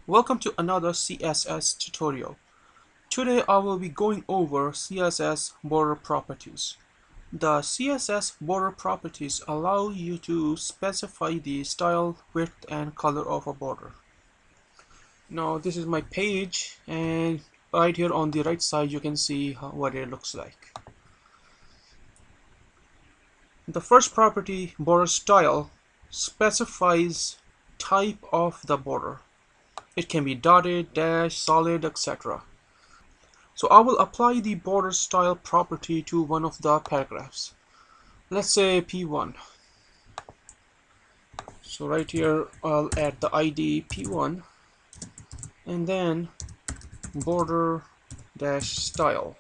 Welcome to another CSS tutorial. Today I will be going over CSS border properties. The CSS border properties allow you to specify the style, width, and color of a border. Now this is my page, and right here on the right side you can see what it looks like. The first property, border style, specifies type of the border. It can be dotted, dash, solid, etc. So I will apply the border style property to one of the paragraphs. Let's say P1. So right here I'll add the ID P1 and then border dash style,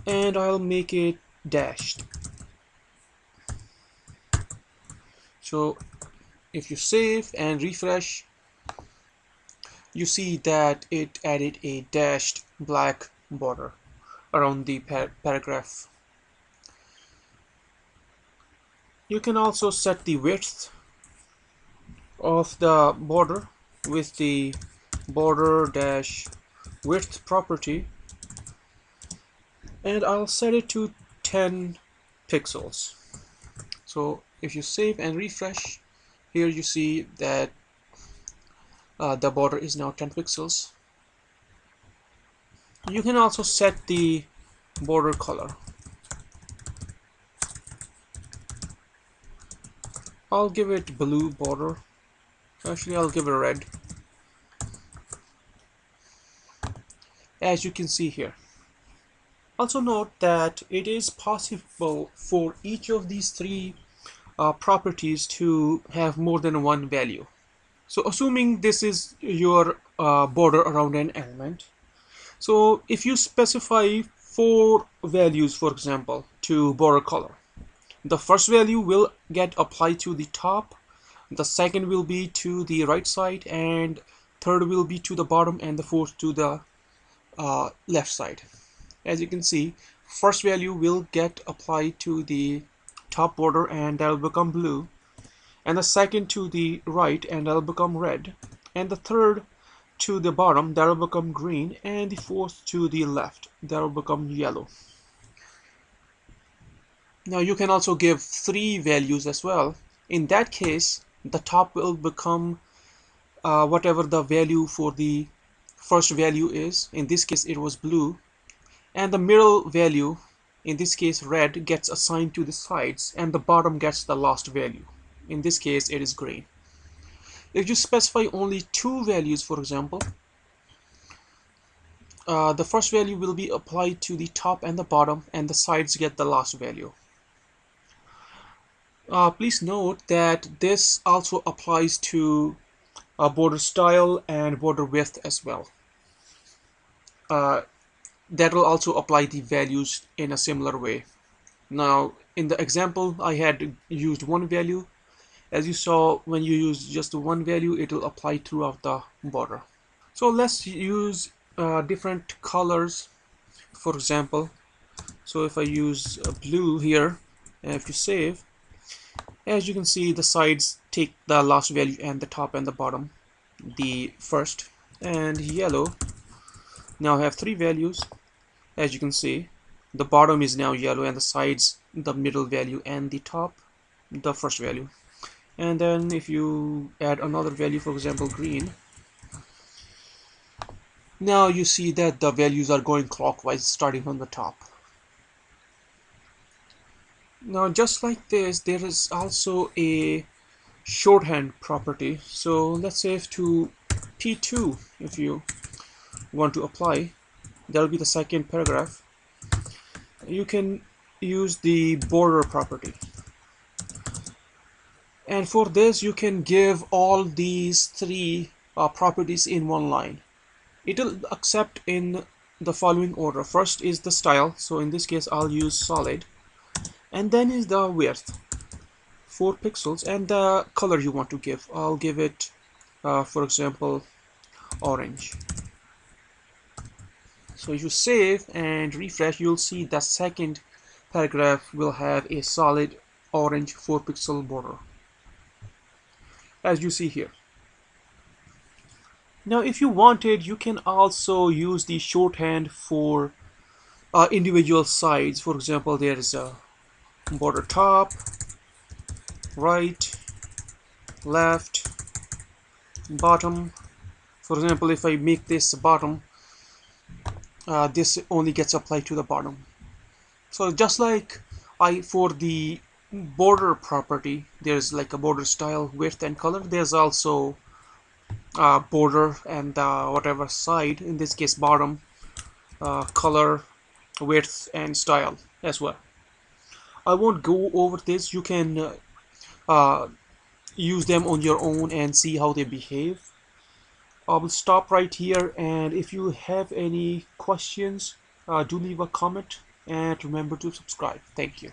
and I'll make it dashed. So if you save and refresh, you see that it added a dashed black border around the paragraph. You can also set the width of the border with the border dash width property, and I'll set it to 10 pixels. So if you save and refresh, here you see that the border is now 10 pixels. You can also set the border color. I'll give it blue border. Actually, I'll give it red. As you can see here. Also note that it is possible for each of these three properties to have more than one value. So assuming this is your border around an element, so if you specify 4 values, for example, to border color, the first value will get applied to the top, the second will be to the right side, and third will be to the bottom, and the fourth to the left side. As you can see, first value will get applied to the top border and that will become blue, and the second to the right and that will become red, and the third to the bottom that will become green, and the fourth to the left that will become yellow. Now you can also give 3 values as well. In that case, the top will become whatever the value for the first value is. In this case it was blue, and the middle value, in this case red, gets assigned to the sides, and the bottom gets the last value. In this case it is green. If you specify only 2 values, for example, the first value will be applied to the top and the bottom, and the sides get the last value. Please note that this also applies to border style and border width as well. That will also apply the values in a similar way. Now in the example I had used 1 value. As you saw, when you use just one value, it will apply throughout the border. So let's use different colors, for example. So if I use blue here, and if you save, as you can see, the sides take the last value and the top and the bottom the first. And yellow, now I have 3 values. As you can see, the bottom is now yellow and the sides the middle value and the top the first value. And then if you add another value, for example green, now you see that the values are going clockwise starting from the top. Now just like this, there is also a shorthand property. So let's say if to P2, if you want to apply, that will be the second paragraph, you can use the border property. And for this you can give all these 3 properties in one line. It will accept in the following order. First is the style, so in this case I'll use solid, and then is the width, 4 pixels, and the color you want to give. I'll give it for example orange. So if you save and refresh, you'll see the second paragraph will have a solid orange 4 pixel border, as you see here. Now if you wanted, you can also use the shorthand for individual sides. For example, there is a border top, right, left, bottom. For example, if I make this bottom, this only gets applied to the bottom. So just like I for the border property, there's like a border style, width, and color. There's also border and whatever side, in this case bottom, color, width, and style as well. I won't go over this. You can uh, use them on your own and see how they behave. I will stop right here, and if you have any questions, do leave a comment and remember to subscribe. Thank you.